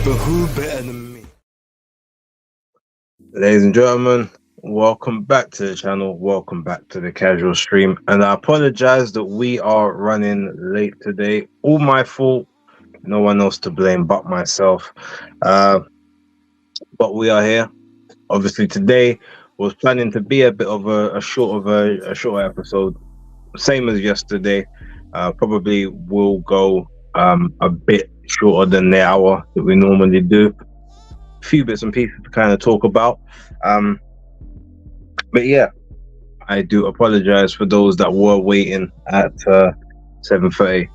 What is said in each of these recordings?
But who better than me? Ladies and gentlemen, welcome back to the channel. Welcome back to the casual stream. And I apologize that we are running late today. All my fault. No one else to blame but myself. But we are here. Obviously, today was planning to be a bit of a shorter episode, same as yesterday. Probably will go a bit shorter than the hour that we normally do. A few bits and pieces to kind of talk about. But yeah, I do apologize for those that were waiting at 7:30.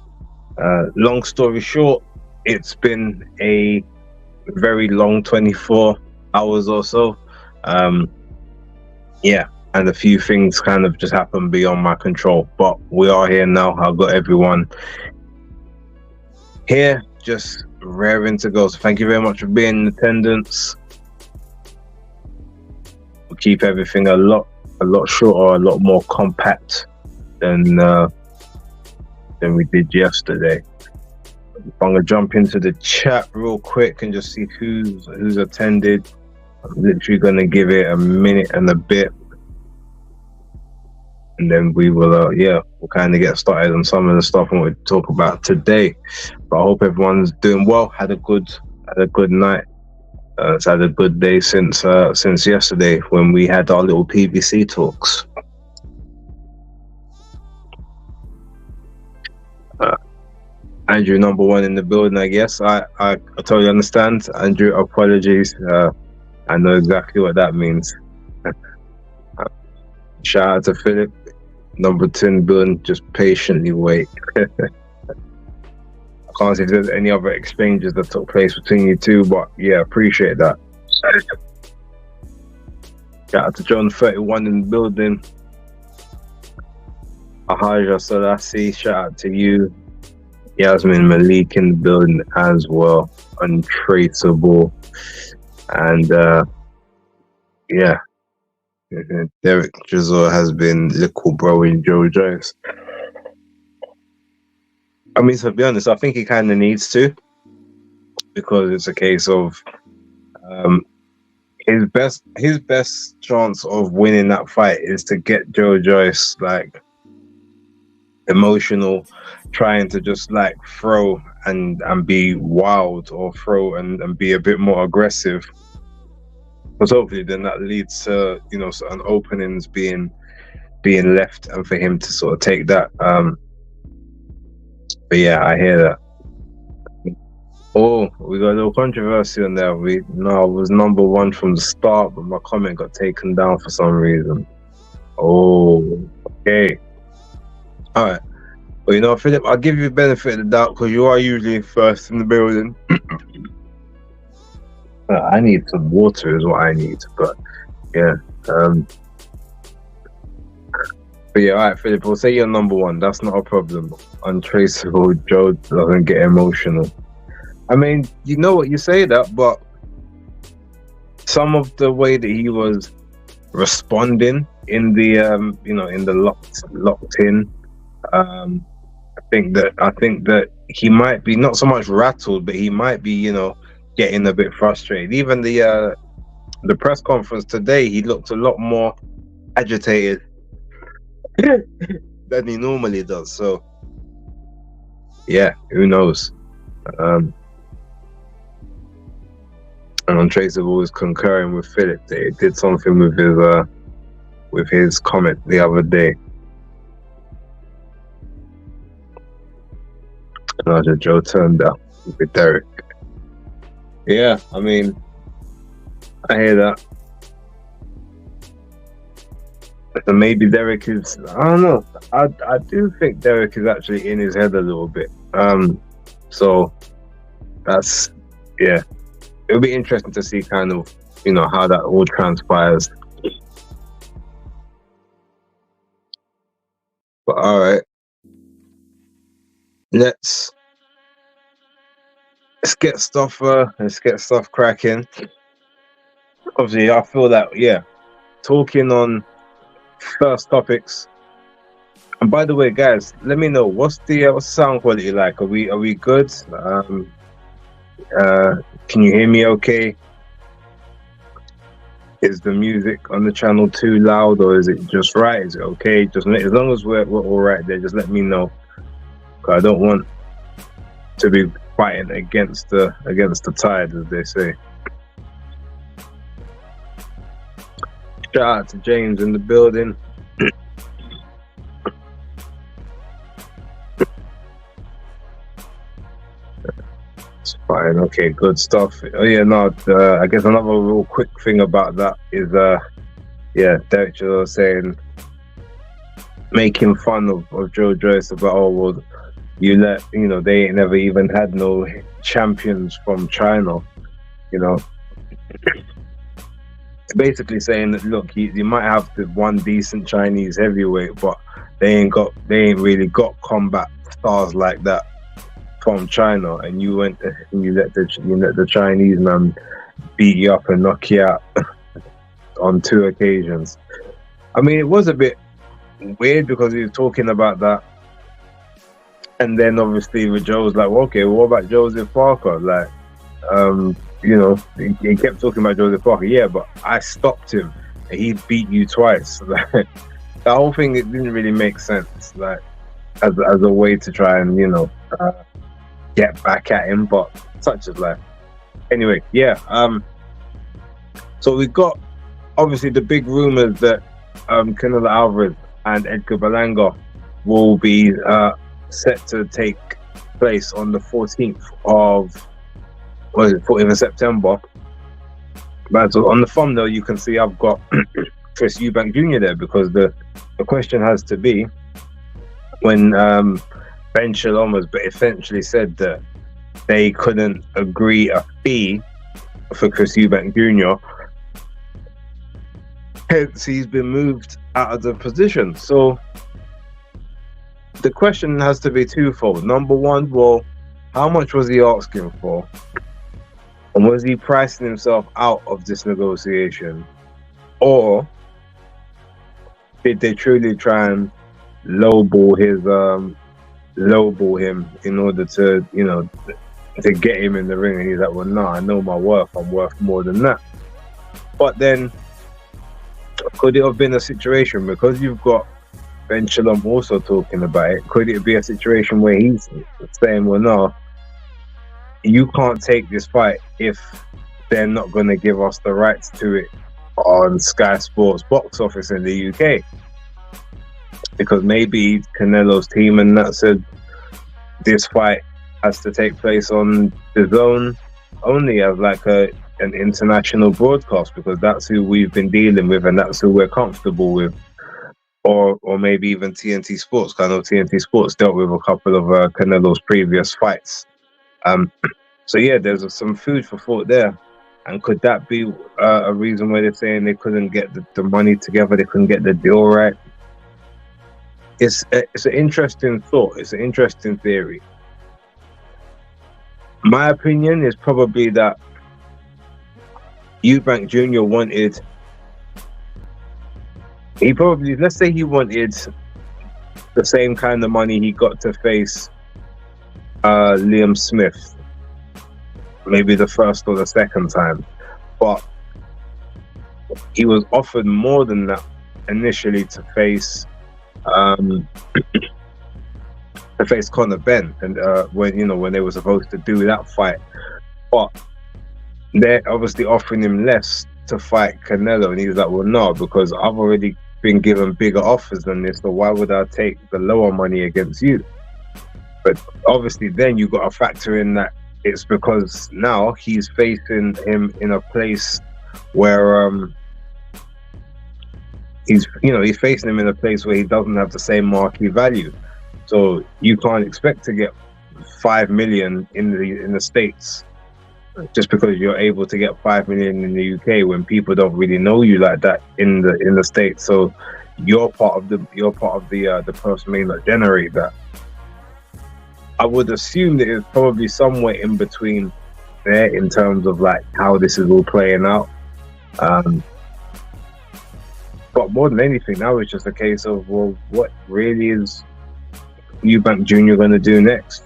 Long story short, it's been a very long 24 hours or so. Yeah, and a few things kind of just happened beyond my control. But we are here now. I've got everyone here, just raring to go. So thank you very much for being in attendance. We'll keep everything a lot shorter, a lot more compact than we did yesterday. I'm gonna jump into the chat real quick and just see who's attended. I'm literally gonna give it a minute and a bit, and then we will we'll kind of get started on some of the stuff I want to talk about today. But I hope everyone's doing well. Had a good night. It's had a good day since yesterday when we had our little PVC talks. Andrew, number one in the building, I guess. I totally understand. Andrew, apologies. I know exactly what that means. Shout out to Philip, number 2 in the building. Just patiently wait. I can't see if there's any other exchanges that took place between you two, but yeah, appreciate that. Shout out to John 31 in the building. Ahaja Salasi, shout out to you. Yasmin Malik in the building as well. Untraceable. And yeah. Derek Drizzle has been little bro in Joe Jones. I mean, to be honest, I think he kind of needs to, because it's a case of his best chance of winning that fight is to get Joe Joyce like emotional, trying to just like throw and be wild, or throw and be a bit more aggressive. Because hopefully then that leads to, you know, certain openings being left, and for him to sort of take that. But yeah, I hear that. Oh, we got a little controversy on there. I was number 1 from the start, but my comment got taken down for some reason. Oh, okay. All right. Well, you know, Philip, I'll give you the benefit of the doubt because you are usually first in the building. I need some water is what I need, but yeah. But yeah, all right, Philip, we'll say you're number 1. That's not a problem. Untraceable Joe doesn't get emotional. I mean, you know what, you say that, but some of the way that he was responding in the in the locked in, I think that he might be not so much rattled, but he might be, you know, getting a bit frustrated. Even the press conference today, he looked a lot more agitated than he normally does. So yeah, who knows? And Untraceable is concurring with Philip that it did something with his comment the other day. And Joe turned out with Derek. Yeah, I mean, I hear that. So maybe Derek is, I don't know. I do think Derek is actually in his head a little bit. So that's, yeah. It'll be interesting to see kind of, you know, how that all transpires. But all right. Let's get stuff cracking. Obviously, I feel that, yeah, talking on first topics. And by the way, guys, let me know what's the sound quality like. Are we good? Can you hear me okay? Is the music on the channel too loud, or is it just right? Is it okay? Just as long as we're all right there, just let me know. I don't want to be fighting against the tide, as they say. Shout out to James in the building. It's fine. Okay, good stuff. Oh yeah, no. I guess another real quick thing about that is, Derek Chisel saying, making fun of Joe Joyce about, oh well, they ain't never even had no champions from China, basically saying that, look, you might have the one decent Chinese heavyweight, but they ain't really got combat stars like that from China, and you let the Chinese man beat you up and knock you out on 2 occasions. I mean, it was a bit weird because he was talking about that, and then obviously with Joe's like, well, okay, what about Joseph Parker? Like, he kept talking about Joseph Parker. Yeah, but I stopped him, and he beat you twice. Like, the whole thing, it didn't really make sense. Like, as a way to try and get back at him, but such is life. Anyway, yeah. So we got obviously the big rumors that Canelo Alvarez and Edgar Berlanga will be set to take place on the 14th of 14th of September. But so on the thumbnail, you can see I've got Chris Eubank Jr. there, because the question has to be, when Ben Shalom has essentially said that they couldn't agree a fee for Chris Eubank Jr., hence he's been moved out of the position. So the question has to be twofold. Number one, well, how much was he asking for? And was he pricing himself out of this negotiation? Or did they truly try and lowball him in order to get him in the ring? And he's like, well, no, I know my worth. I'm worth more than that. But then, could it have been a situation, because you've got Ben Shalom also talking about it, could it be a situation where he's saying, well, no, you can't take this fight if they're not going to give us the rights to it on Sky Sports box office in the UK? Because maybe Canelo's team and that said this fight has to take place on the zone only as like an international broadcast, because that's who we've been dealing with and that's who we're comfortable with. Or maybe even TNT Sports. I know TNT Sports dealt with a couple of Canelo's previous fights. So yeah, there's some food for thought there. And could that be a reason why they're saying they couldn't get the money together, they couldn't get the deal right? It's an interesting thought. It's an interesting theory. My opinion is probably that Eubank Jr. wanted, let's say he wanted the same kind of money he got to face Liam Smith, maybe the first or the second time, but he was offered more than that initially to face Conor Benn, and when they were supposed to do that fight, but they're obviously offering him less to fight Canelo, and he's like, well, no, because I've already been given bigger offers than this, so why would I take the lower money against you? But obviously then you got to factor in that it's because now he's facing him in a place where he's facing him in a place where he doesn't have the same marquee value. So you can't expect to get 5 million in the States just because you're able to get 5 million in the UK when people don't really know you like that in the States. So you're part of the person may not generate that. I would assume that it's probably somewhere in between there in terms of like how this is all playing out. But more than anything, now it's just a case of, well, what really is Eubank Jr. going to do next?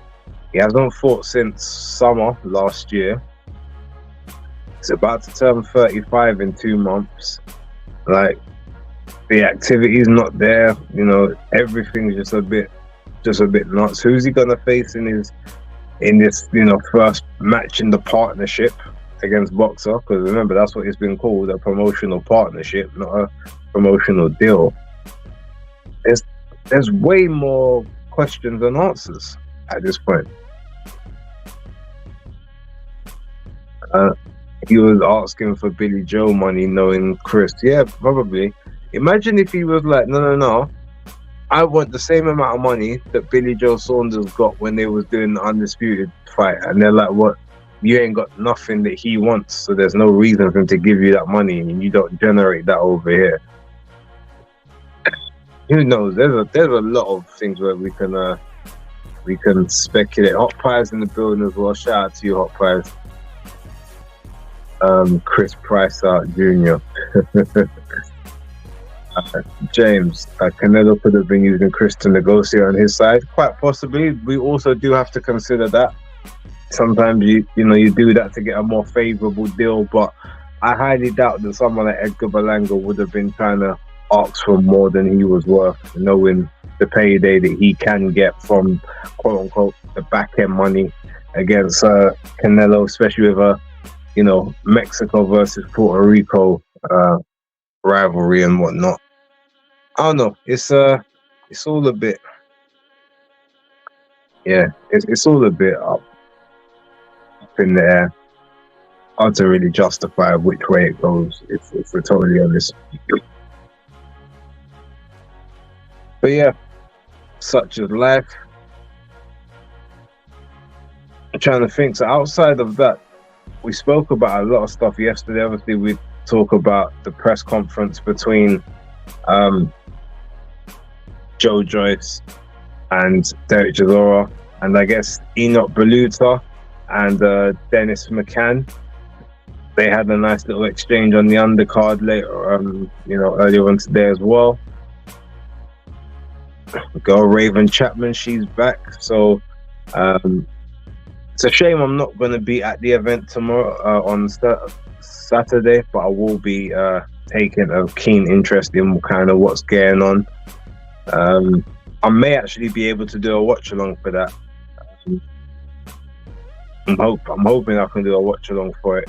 He hasn't fought since summer last year. He's about to turn 35 in 2 months. Like, the activity's not there. You know, everything's just a bit nuts. Who's he gonna face in this first match in the partnership against Boxer? Because remember, that's what it's been called, a promotional partnership, not a promotional deal. There's way more questions than answers at this point. He was asking for Billy Joe money, knowing Chris. Yeah, probably. Imagine if he was like, no, I want the same amount of money that Billy Joe Saunders got when they was doing the Undisputed fight. And they're like, what? You ain't got nothing that he wants, so there's no reason for him to give you that money, and you don't generate that over here. Who knows? There's a lot of things where we can speculate. Hot Pies in the building as well. Shout out to you, Hot Pies. Chris Price out Jr. James, Canelo could have been using Chris to negotiate on his side. Quite possibly. We also do have to consider that. Sometimes you do that to get a more favourable deal, but I highly doubt that someone like Edgar Berlanga would have been trying to ask for more than he was worth, knowing the payday that he can get from quote unquote the back end money against Canelo, especially with a Mexico versus Puerto Rico rivalry and whatnot. I don't know. It's all a bit, it's all a bit up in the air. Hard to really justify which way it goes, if we're totally honest. But yeah, such is life. I'm trying to think. So outside of that, we spoke about a lot of stuff yesterday. Obviously, we talk about the press conference between Joe Joyce and Derek Chisora, and I guess Enoch Baluta and Dennis McCann. They had a nice little exchange on the undercard later, earlier on today as well. Girl Raven Chapman, she's back. So it's a shame I'm not going to be at the event tomorrow on Saturday, but I will be taking a keen interest in kind of what's going on. I may actually be able to do a watch along for that. I'm hoping I can do a watch along for it.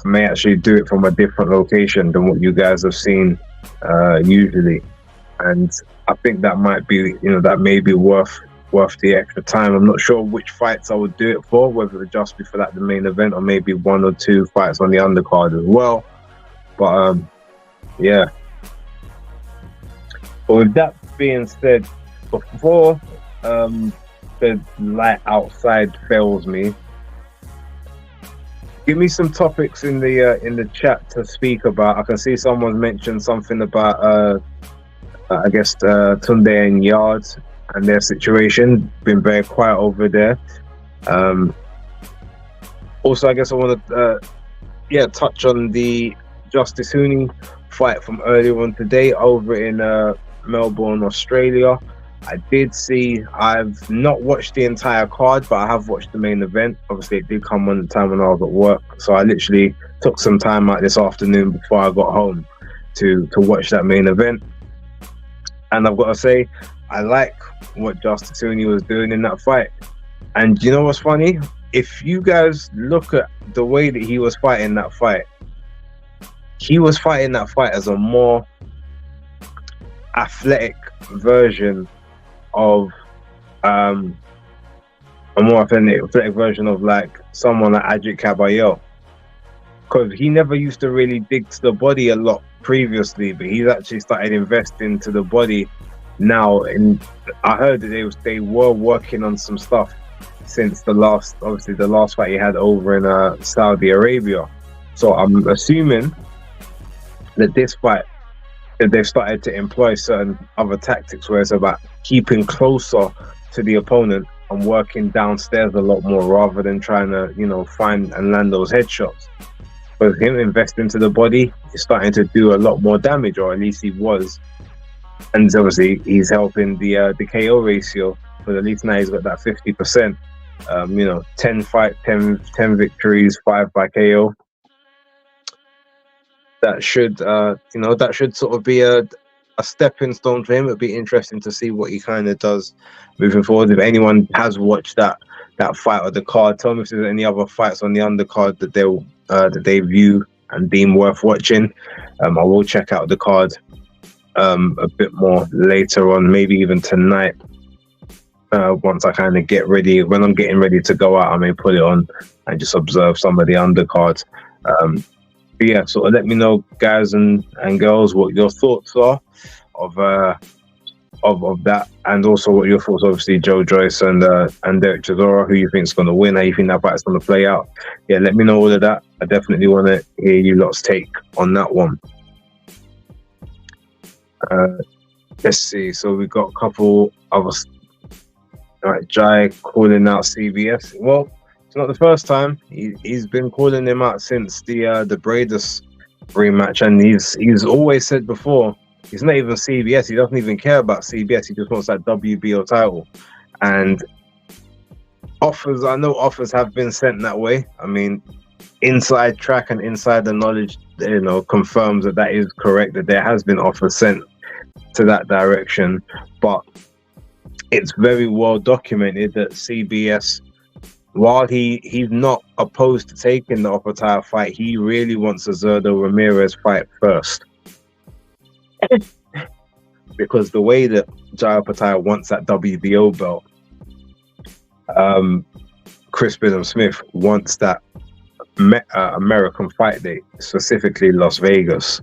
I may actually do it from a different location than what you guys have seen usually, and I think that might be, that may be worth the extra time. I'm not sure which fights I would do it for, whether it would just be for the main event or maybe 1 or 2 fights on the undercard as well. But yeah. But with that being said, before the light outside fails me, give me some topics in the chat to speak about. I can see someone mentioned something about I guess Tunde and Yards and their situation. Been very quiet over there. Also, I guess I want to touch on the Justice Huni fight from earlier on today over in Melbourne, Australia. I did see, I've not watched the entire card, but I have watched the main event. Obviously, it did come on the time when I was at work, so I literally took some time out this afternoon before I got home to watch that main event. And I've got to say, I like what Justice Huni was doing in that fight. And you know what's funny? If you guys look at the way that he was fighting that fight, he was fighting that fight as a more athletic version of a more athletic version of like someone like Adric Caballero, because he never used to really dig to the body a lot previously, but he's actually started investing to the body now. And I heard that they were working on some stuff since the last fight he had over in Saudi Arabia. So I'm assuming that this fight, that they've started to employ certain other tactics where it's about keeping closer to the opponent and working downstairs a lot more rather than trying to, find and land those headshots. But him investing to the body, he's starting to do a lot more damage, or at least he was. And obviously he's helping the KO ratio, but at least now he's got that 50%. 10 victories, 5 by KO. that should that should sort of be a stepping stone for him. It'd be interesting to see what he kind of does moving forward. If anyone has watched that fight or the card, tell me if there's any other fights on the undercard that they view and deem worth watching. I will check out the card a bit more later on, maybe even tonight. Once I kind of get ready, when I'm getting ready to go out, I may put it on and just observe some of the undercards. But yeah, so let me know, guys and girls, what your thoughts are of that, and also what your thoughts, obviously, Joe Joyce and Derek Chisora, who you think is going to win, how you think that fight's going to play out. Yeah, let me know all of that. I definitely want to hear you lot's take on that one. Let's see. So we got a couple of us. All right, Jai calling out CBS. Well, it's not the first time. He's been calling him out since the Bradus rematch, and he's always said before, he's not even CBS. He doesn't even care about CBS. He just wants that WBO title. And I know offers have been sent that way. I mean, inside track and inside the knowledge, confirms that is correct, that there has been offers sent to that direction. But it's very well documented that CBS, while he's not opposed to taking the upper title fight, he really wants a Zurdo Ramirez fight first. Because the way that Jai Opetaia wants that WBO belt, Chris Billam-Smith wants that American fight date, specifically Las Vegas.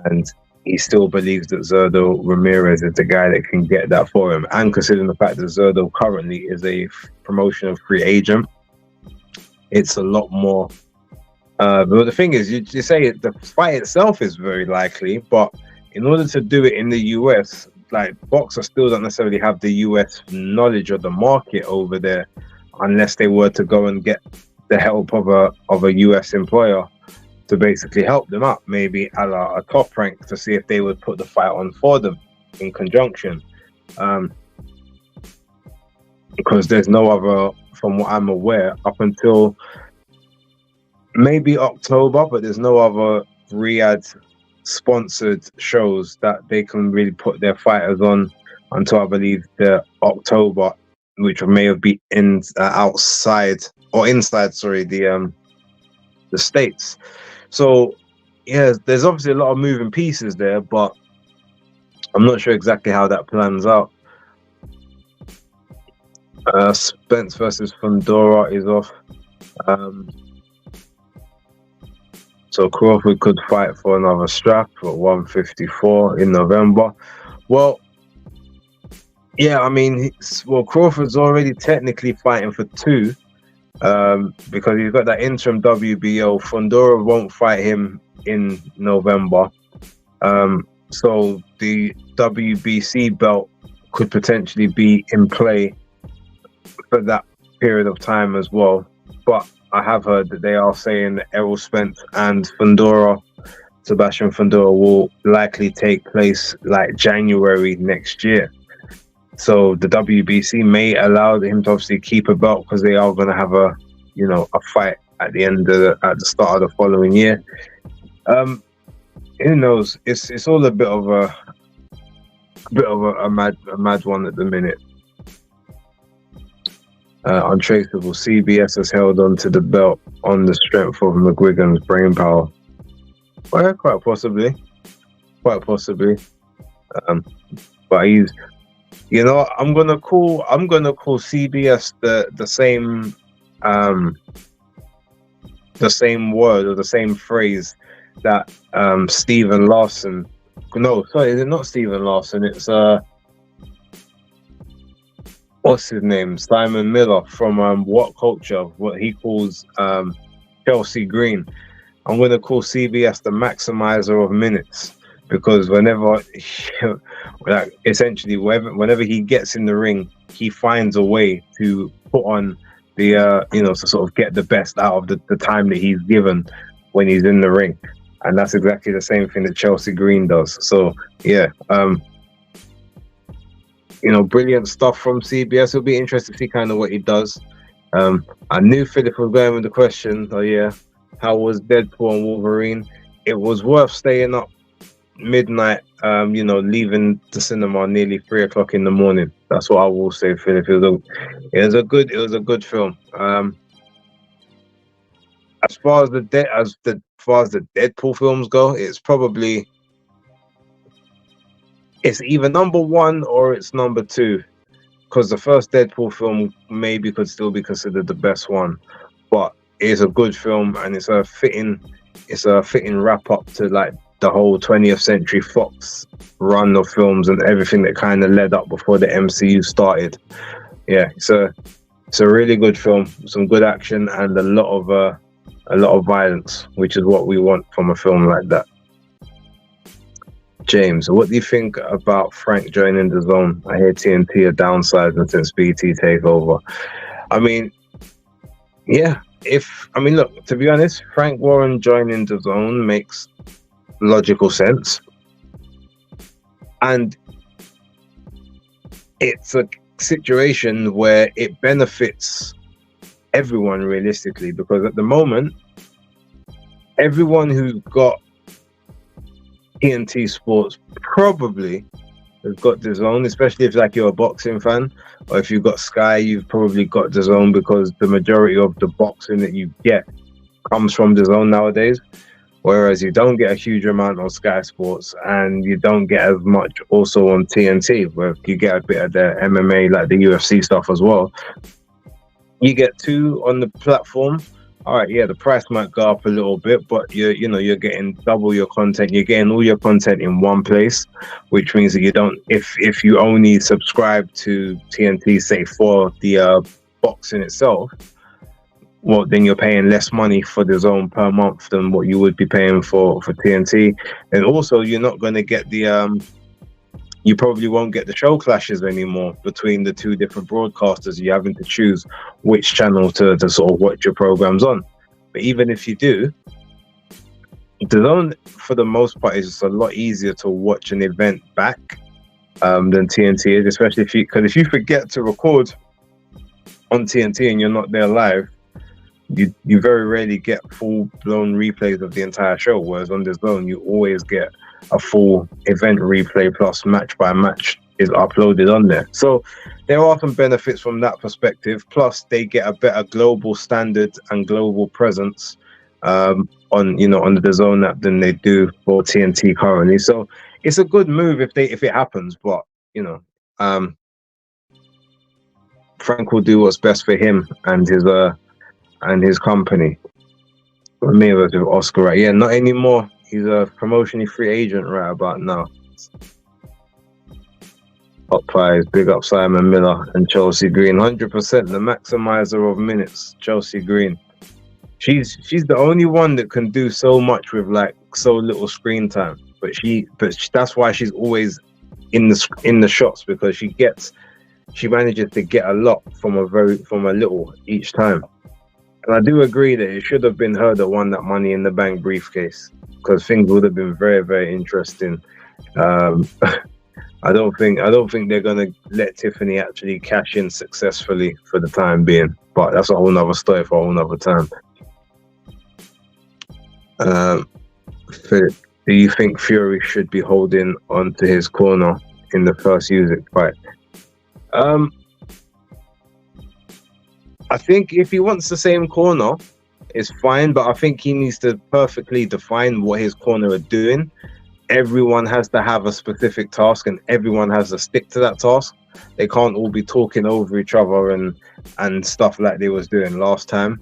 And he still believes that Zurdo Ramirez is the guy that can get that for him. And considering the fact that Zurdo currently is a promotional free agent, it's a lot more. But the thing is, you say the fight itself is very likely, but in order to do it in the US, like, boxers still don't necessarily have the US knowledge of the market over there, unless they were to go and get the help of a US employer to basically help them out, maybe a Top Rank, to see if they would put the fight on for them in conjunction. Because there's no other, from what I'm aware, up until maybe October, but there's no other Riyadh sponsored shows that they can really put their fighters on until, I believe, the October, which may have been inside the States. So yeah, there's obviously a lot of moving pieces there, but I'm not sure exactly how that plans out. Spence versus Fundora is off. So Crawford could fight for another strap at 154 in November. Well, yeah, I mean, Crawford's already technically fighting for two, because he's got that interim WBO. Fundora won't fight him in November. So the WBC belt could potentially be in play for that period of time as well. But I have heard that they are saying that Errol Spence and Sebastian Fundora, will likely take place like January next year. So the WBC may allow him to obviously keep a belt, because they are going to have a fight at the start of the following year. Who knows? It's all a bit of a mad one at the minute. Untraceable. CBS has held on to the belt on the strength of McGuigan's brain power. Well, quite possibly. But he's, I'm gonna call CBS the same word or the same phrase that Stephen Larson. No, sorry, it's not Stephen Larson. It's what's his name? Simon Miller from What Culture, what he calls Chelsea Green. I'm going to call CBS the maximizer of minutes, because whenever he gets in the ring, he finds a way to put on the to sort of get the best out of the time that he's given when he's in the ring. And that's exactly the same thing that Chelsea Green does. So yeah, brilliant stuff from CBS. It'll be interesting to see kind of what he does. I knew Philip was going with the question. Oh yeah, how was Deadpool and Wolverine? it was worth staying up midnight, leaving the cinema nearly 3 o'clock in the morning. That's what I will say, Philip. It was a good film. As far as the Deadpool films go, it's either number one or it's number two. Because the first Deadpool film maybe could still be considered the best one, but it's a good film and it's a fitting wrap up to like the whole 20th Century Fox run of films and everything that kind of led up before the MCU started. Yeah, it's a really good film, some good action and a lot of violence, which is what we want from a film like that. James, what do you think about Frank joining the Zone? I hear TNT are downsizing since BT takeover. I mean, yeah. Look, to be honest, Frank Warren joining the Zone makes logical sense, and it's a situation where it benefits everyone realistically, because at the moment, everyone who got TNT Sports probably has got DAZN, especially if like you're a boxing fan, or if you've got Sky, you've probably got DAZN, because the majority of the boxing that you get comes from DAZN nowadays, whereas you don't get a huge amount on Sky Sports and you don't get as much also on TNT, where you get a bit of the MMA, like the UFC stuff as well. You get two on the platform. All right, yeah, the price might go up a little bit, but you're getting double your content. You're getting all your content in one place, which means that you don't. If you only subscribe to TNT, say for the boxing itself, well, then you're paying less money for the Zone per month than what you would be paying for TNT. And also, you're not going to get you probably won't get the show clashes anymore between the two different broadcasters. You're having to choose which channel to sort of watch your programs on. But even if you do, the Zone, for the most part, is just a lot easier to watch an event back than TNT is, especially if you forget to record on TNT and you're not there live, you very rarely get full-blown replays of the entire show, whereas on the Zone, you always get a full event replay plus match by match is uploaded on there. So there are some benefits from that perspective. Plus, they get a better global standard and global presence on the Zone app than they do for TNT currently. So it's a good move if it happens. But Frank will do what's best for him and his company. Me with Oscar, right? Yeah, not anymore. He's a promotion free agent right about now. Hot Pies, big up Simon Miller and Chelsea Green. 100% the maximizer of minutes, Chelsea Green. She's the only one that can do so much with like so little screen time. But that's why she's always in the shots, because she manages to get a lot from a little each time. And I do agree that it should have been her that won that Money in the Bank briefcase, because things would have been very, very interesting. I don't think they're gonna let Tiffany actually cash in successfully for the time being. But that's a whole nother story for a whole nother time. Philip, do you think Fury should be holding on to his corner in the first Usyk fight? I think if he wants the same corner, it's fine, but I think he needs to perfectly define what his corner are doing. Everyone has to have a specific task and everyone has to stick to that task. They can't all be talking over each other and stuff like they was doing last time.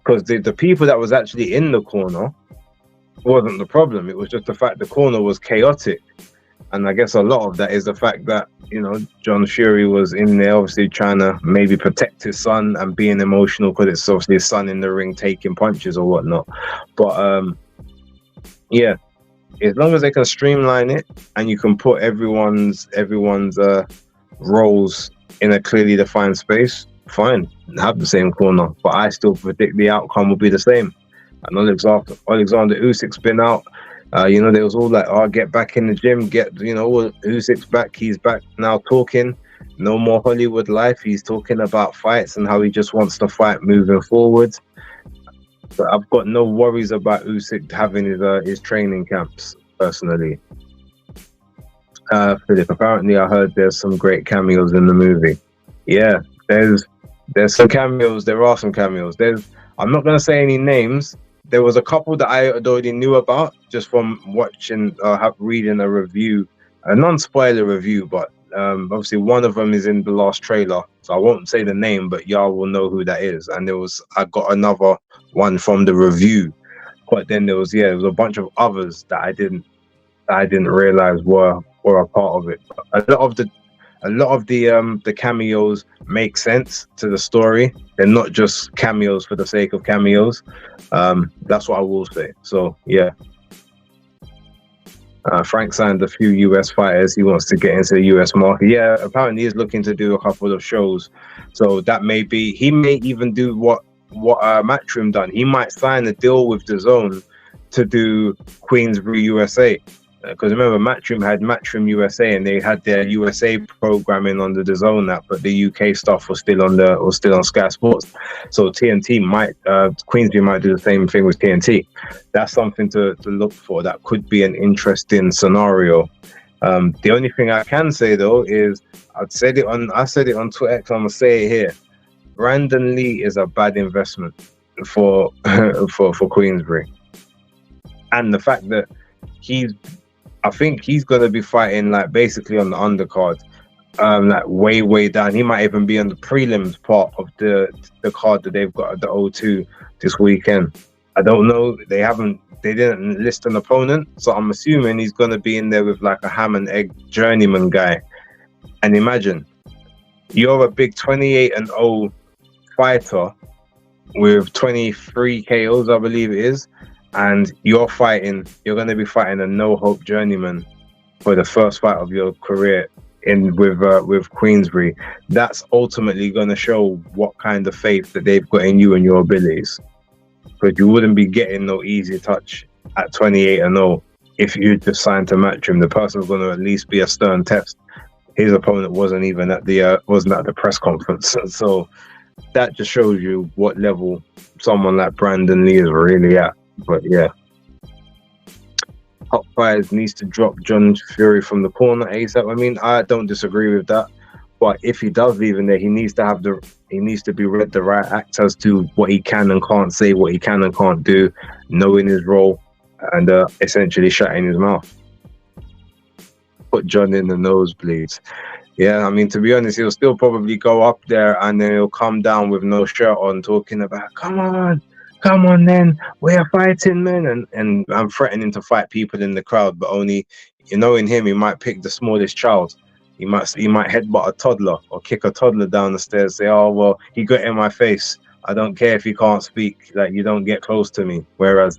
Because the people that was actually in the corner wasn't the problem. It was just the fact the corner was chaotic. And I guess a lot of that is the fact that, John Fury was in there obviously trying to maybe protect his son and being emotional because it's obviously his son in the ring taking punches or whatnot. But yeah, as long as they can streamline it and you can put everyone's roles in a clearly defined space, fine, have the same corner. But I still predict the outcome will be the same. And Alexander Usyk's been out. There was all like, get back in the gym, Usyk's back, he's back now talking, no more Hollywood life, he's talking about fights and how he just wants to fight moving forward. But I've got no worries about Usyk having his training camps personally. Philip, apparently I heard there's some great cameos in the movie. Yeah, there's some cameos. There are some cameos. I'm not gonna say any names. There was a couple that I already knew about just from watching, reading a review, a non-spoiler review. But obviously one of them is in the last trailer, so I won't say the name, but y'all will know who that is. And I got another one from the review, but then there was a bunch of others that I didn't realize were a part of it. But a lot of the cameos make sense to the story. They're not just cameos for the sake of cameos. That's what I will say. So yeah. Frank signed a few US fighters. He wants to get into the US market. Yeah, apparently he's looking to do a couple of shows. So that may be, he may even do what Matchroom done. He might sign a deal with DAZN to do Queensbury USA. Because remember, Matchroom had Matchroom USA, and they had their USA programming on the DAZN app, but the UK stuff was still on Sky Sports. So TNT Queensbury might do the same thing with TNT. That's something to look for. That could be an interesting scenario. The only thing I can say though is I said it on Twitter. I'm gonna say it here. Brandon Lee is a bad investment for Queensbury, and the fact that I think he's going to be fighting like basically on the undercard, like way down. He might even be on the prelims part of the card that they've got at the O2 this weekend. I don't know. They didn't list an opponent, so I'm assuming he's going to be in there with like a ham and egg journeyman guy. And imagine you're a big 28-0 fighter with 23 KOs, I believe it is. And you're going to be fighting a no-hope journeyman for the first fight of your career with Queensbury. That's ultimately going to show what kind of faith that they've got in you and your abilities. Because you wouldn't be getting no easy touch at 28-0 if you just signed to Matchroom. The person's going to at least be a stern test. His opponent wasn't even at the press conference, so that just shows you what level someone like Brandon Lee is really at. But yeah, Top Five needs to drop John Fury from the corner ASAP. I mean, I don't disagree with that, but if he does leave in there, he needs to be read the right act as to what he can and can't say, what he can and can't do, knowing his role, and essentially shutting his mouth. Put John in the nosebleeds. Yeah, I mean, to be honest, he'll still probably go up there and then he'll come down with no shirt on, talking about, come on then, we are fighting men, and I'm threatening to fight people in the crowd, but only, in him, he might pick the smallest child. He might headbutt a toddler or kick a toddler down the stairs, say, oh, well, he got in my face. I don't care if he can't speak, like, you don't get close to me. Whereas,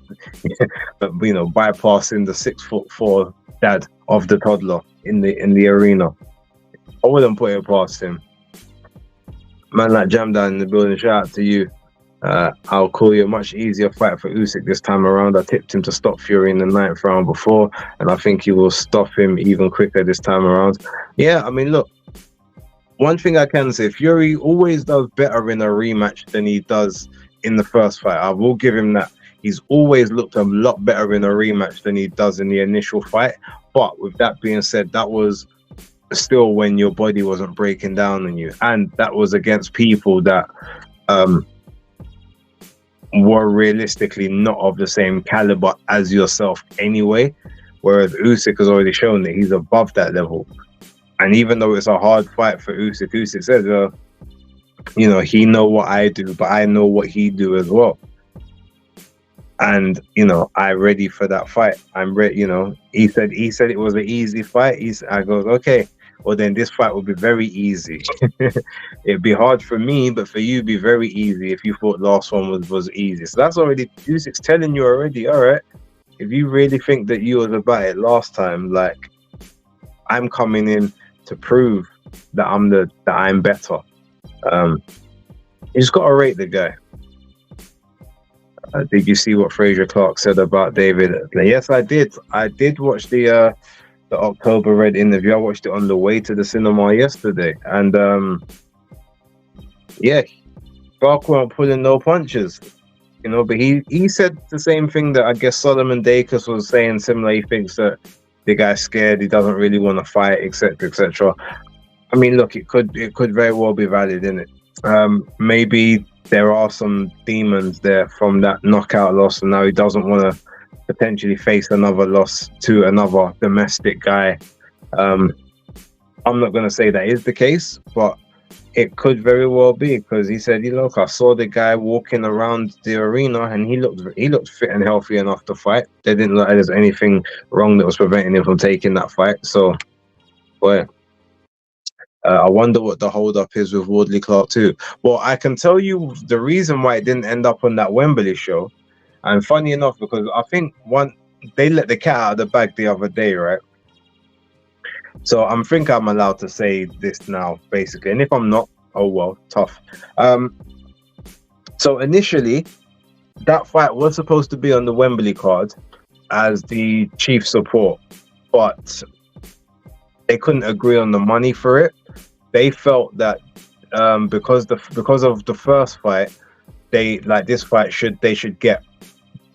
bypassing the 6'4" dad of the toddler in the arena. I wouldn't put it past him. Man like Jam Down in the building, shout out to you. I'll call you a much easier fight for Usyk this time around. I tipped him to stop Fury in the 9th round before, and I think he will stop him even quicker this time around. Yeah, I mean, look, one thing I can say, Fury always does better in a rematch than he does in the first fight. I will give him that. He's always looked a lot better in a rematch than he does in the initial fight. But with that being said, that was still when your body wasn't breaking down on you, and that was against people that were realistically not of the same caliber as yourself anyway, whereas Usyk has already shown that he's above that level. And even though it's a hard fight for Usyk says, he know what I do, but I know what he do as well. And I'm ready for that fight. I'm ready. He said it was an easy fight. I goes, okay, well then this fight will be very easy. It'd be hard for me, but for you it'd be very easy if you thought last one was easy. So that's already, Usyk's telling you already, all right, if you really think that you was about it last time, like, I'm coming in to prove that I'm better. You just gotta rate the guy. Did you see what Fraser Clark said about David? Yes, I did. I did watch the October Red interview. I watched it on the way to the cinema yesterday, and yeah, Clark weren't pulling no punches. But he said the same thing that I guess Solomon Dacus was saying similar. He thinks that the guy's scared, he doesn't really want to fight, etc., etc. I mean, look, it could very well be valid, innit? Maybe there are some demons there from that knockout loss, and now he doesn't want to potentially face another loss to another domestic guy. I'm not going to say that is the case, but it could very well be, because he said, look, I saw the guy walking around the arena and he looked fit and healthy enough to fight. They didn't look like there's anything wrong that was preventing him from taking that fight. So, boy, I wonder what the hold up is with Wardley Clark too. Well, I can tell you the reason why it didn't end up on that Wembley show. And funny enough, because I think they let the cat out of the bag the other day, right? So I think I'm allowed to say this now, basically. And if I'm not, oh well, tough. So initially, that fight was supposed to be on the Wembley card as the chief support, but they couldn't agree on the money for it. They felt that because of the first fight, this fight they should get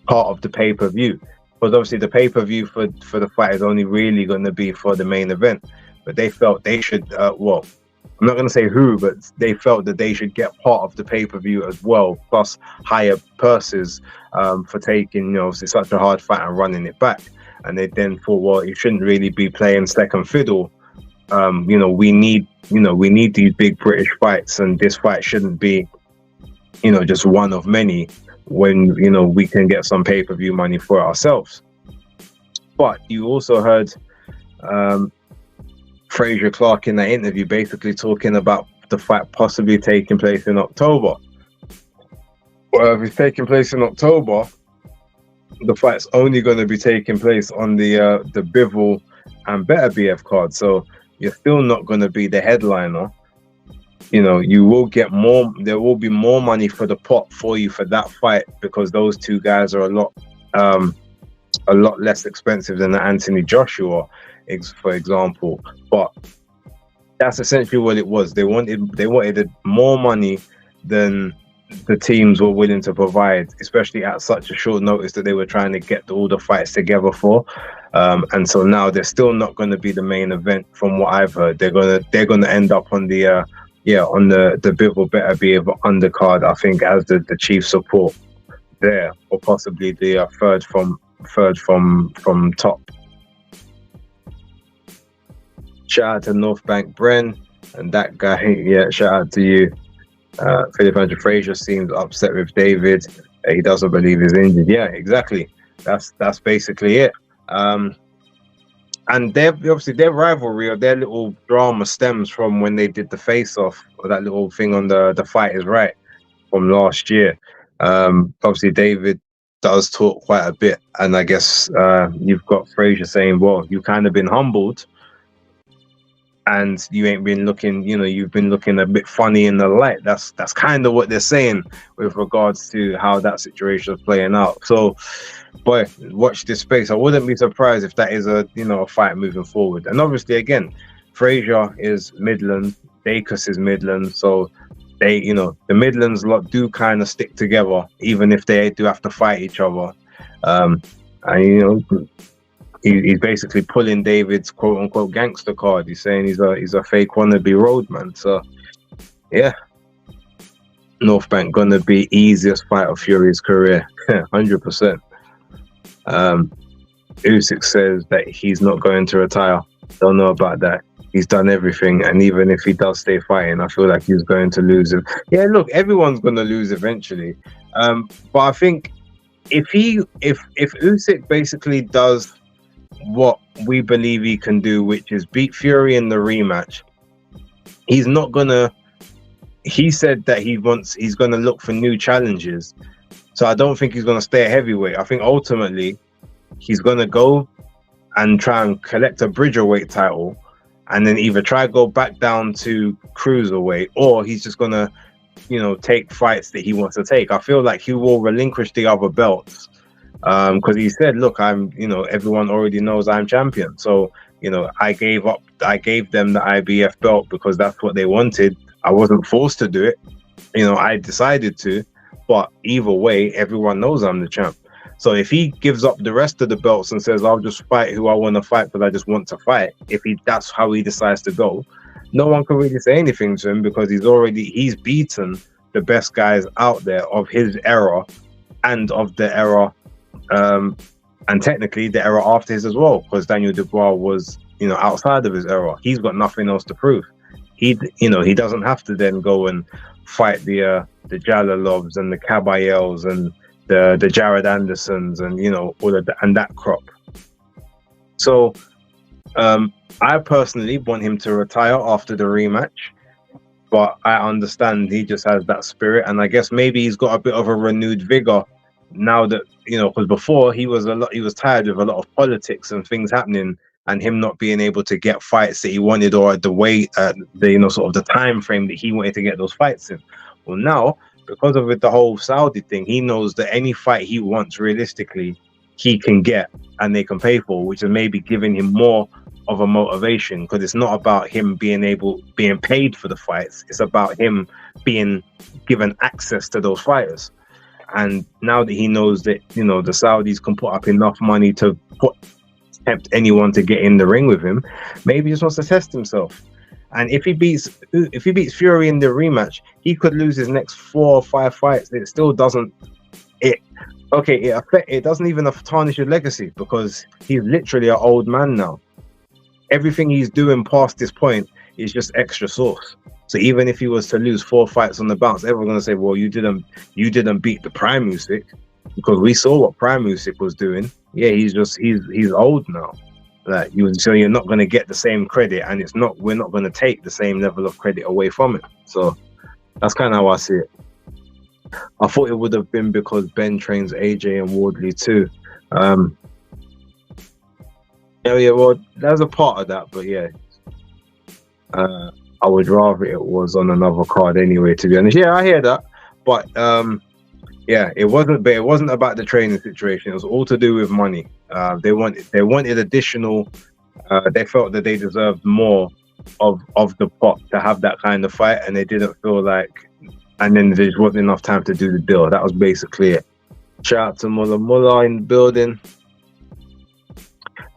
part of the pay-per-view. Because obviously the pay-per-view for the fight is only really going to be for the main event. But they felt they should, I'm not going to say who, but they felt that they should get part of the pay-per-view as well, plus higher purses for taking, such a hard fight and running it back. And they then thought, well, you shouldn't really be playing second fiddle. We need these big British fights, and this fight shouldn't be, just one of many, when we can get some pay-per-view money for ourselves. But you also heard Frazier Clark in that interview basically talking about the fight possibly taking place in October. Well, if it's taking place in October, the fight's only going to be taking place on the Bivol and Better BF card, so you're still not going to be the headliner. You will get more. There will be more money for the pot for you for that fight, because those two guys are a lot less expensive than the Anthony Joshua, for example. But that's essentially what it was. They wanted more money than the teams were willing to provide, especially at such a short notice that they were trying to get all the fights together for. And so now they're still not going to be the main event, from what I've heard. They're gonna end up on the on the Bivol Better BF undercard, I think, as the chief support there, or possibly the third from top. Shout out to North Bank Bren and that guy. Yeah, shout out to you. Philip Andrew Frazier seems upset with David. He doesn't believe he's injured. Yeah, exactly. That's basically it. And their rivalry, or their little drama, stems from when they did the face-off, or that little thing on the Fight Is Right from last year. Obviously, David does talk quite a bit, and I guess you've got Frazier saying, well, you've kind of been humbled, and you ain't been looking, you've been looking a bit funny in the light. That's kind of what they're saying with regards to how that situation is playing out. So, boy, watch this space. I wouldn't be surprised if that is a fight moving forward. And obviously, again, Frazier is Midland, Dacus is Midland, so they, the Midlands lot do kind of stick together, even if they do have to fight each other. And he's basically pulling David's quote unquote gangster card. He's saying he's a fake wannabe roadman. So yeah, North Bank gonna be easiest fight of Fury's career, 100%. Usyk says that he's not going to retire. Don't know about that. He's done everything, and even if he does stay fighting, I feel like he's going to lose it. Yeah, look, everyone's gonna lose eventually. But I think if Usyk basically does what we believe he can do, which is beat Fury in the rematch, he said that he's gonna look for new challenges. So I don't think he's gonna stay a heavyweight. I think ultimately he's gonna go and try and collect a Bridgerweight title, and then either try to go back down to cruiserweight, or he's just gonna take fights that he wants to take. I feel like he will relinquish the other belts, because he said, look, I'm everyone already knows I'm champion, so I gave them the IBF belt because that's what they wanted. I wasn't forced to do it, I decided to, But either way, everyone knows I'm the champ. So if he gives up the rest of the belts and says, I'll just fight who I want to fight because I just want to fight, that's how he decides to go, no one can really say anything to him because he's beaten the best guys out there of his era and of the era, and technically the era after his as well, because Daniel Dubois was, outside of his era. He's got nothing else to prove. He doesn't have to then go and fight the Jalalovs and the Kabayels and the Jared Andersons and all of and that crop. So I personally want him to retire after the rematch, but I understand he just has that spirit, and I guess maybe he's got a bit of a renewed vigor now that because before he was tired of a lot of politics and things happening and him not being able to get fights that he wanted or the way sort of the time frame that he wanted to get those fights in. Well, now because of the whole Saudi thing, he knows that any fight he wants realistically he can get and they can pay for, which is maybe giving him more of a motivation, because it's not about him being paid for the fights, it's about him being given access to those fighters. And now that he knows that the Saudis can put up enough money to tempt anyone to get in the ring with him, maybe he just wants to test himself. And if he beats Fury in the rematch, he could lose his next 4 or 5 fights. It still doesn't it doesn't even tarnish his legacy, because he's literally an old man now. Everything he's doing past this point is just extra sauce. So even if he was to lose 4 fights on the bounce, everyone's gonna say, "Well, you didn't beat the Prime Usyk," because we saw what Prime Usyk was doing. Yeah, he's old now. So you're not gonna get the same credit, and we're not gonna take the same level of credit away from it. So that's kind of how I see it. I thought it would have been because Ben trains AJ and Wardley too. Yeah, well, there's a part of that, but yeah, I would rather it was on another card anyway, to be honest. Yeah, I hear that, but yeah, it wasn't about the training situation. It was all to do with money. They wanted additional. They felt that they deserved more of the pot to have that kind of fight, and they didn't feel like. And then there just wasn't enough time to do the deal. That was basically it. Shout out to Mullah in the building.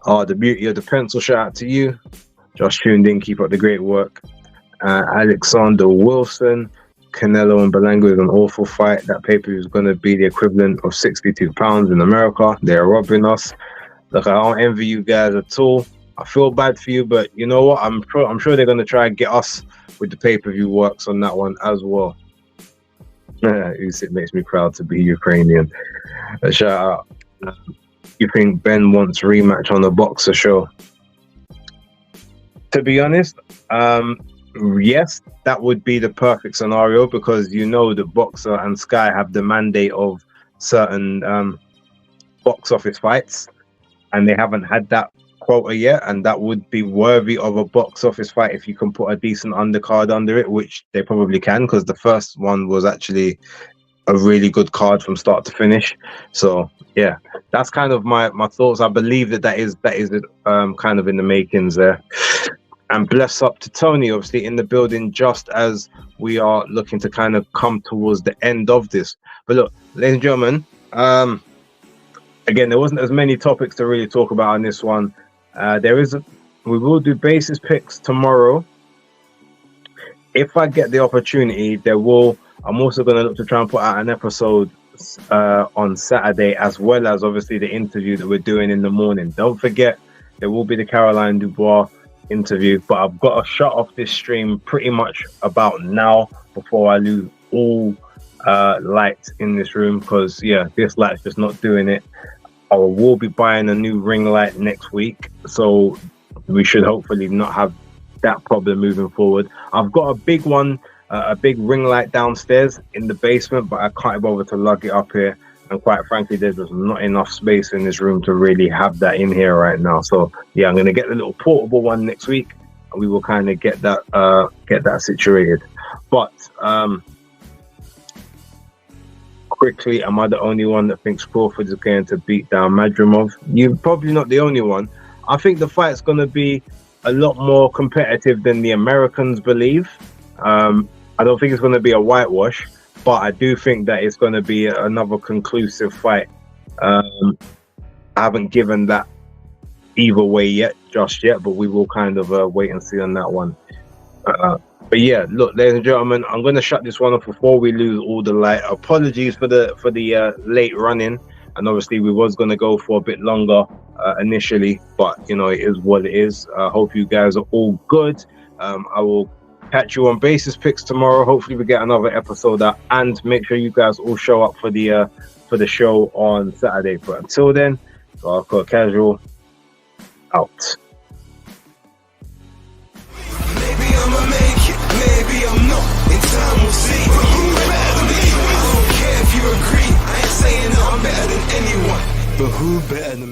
The beauty of the pencil, shout out to you. Just tuned in, keep up the great work. Alexander Wilson, Canelo and Berlanga is an awful fight. That pay-per-view is going to be the equivalent of £62 in America. They're robbing us. Look, I don't envy you guys at all. I feel bad for you, but you know what? I'm sure they're going to try and get us with the pay-per-view works on that one as well. Usyk makes me proud to be Ukrainian. Shout out. You think Ben wants rematch on the Boxer show? To be honest, yes, that would be the perfect scenario, because the Boxer and Sky have the mandate of certain box office fights, and they haven't had that quota yet, and that would be worthy of a box office fight if you can put a decent undercard under it, which they probably can, because the first one was actually a really good card from start to finish. So yeah, that's kind of my thoughts. I believe that is kind of in the makings there. And bless up to Tony, obviously in the building, just as we are looking to kind of come towards the end of this. But look, ladies and gentlemen, again, there wasn't as many topics to really talk about on this one. We will do basis picks tomorrow. If I get the opportunity, I'm also going to look to try and put out an episode on Saturday, as well as obviously the interview that we're doing in the morning. Don't forget, there will be the Caroline Dubois interview, but I've got to shut off this stream pretty much about now before I lose all light in this room, because yeah, this light's just not doing it. I will be buying a new ring light next week, so we should hopefully not have that problem moving forward. I've got a big one, a big ring light downstairs in the basement, but I can't bother to lug it up here, and quite frankly there's just not enough space in this room to really have that in here right now. So yeah, I'm going to get the little portable one next week, and we will kind of get that situated. But quickly, am I the only one that thinks Crawford is going to beat down Madrimov? You're probably not the only one. I think the fight's going to be a lot more competitive than the Americans believe. I don't think it's going to be a whitewash, but I do think that it's going to be another conclusive fight. I haven't given that either way just yet, but we will kind of wait and see on that one. But yeah, look, ladies and gentlemen, I'm going to shut this one off before we lose all the light. Apologies for the late running, and obviously we was going to go for a bit longer initially, but you know, it is what it is. Hope you guys are all good. I will catch you on Basis Picks tomorrow. Hopefully we get another episode out, and make sure you guys all show up for the show on Saturday. But until then, Hardcore Casual out. Maybe I'ma make it, maybe I'm not. In time we'll see. But who better than me? I don't care if you agree. I ain't saying that I'm better than anyone. But who better than me?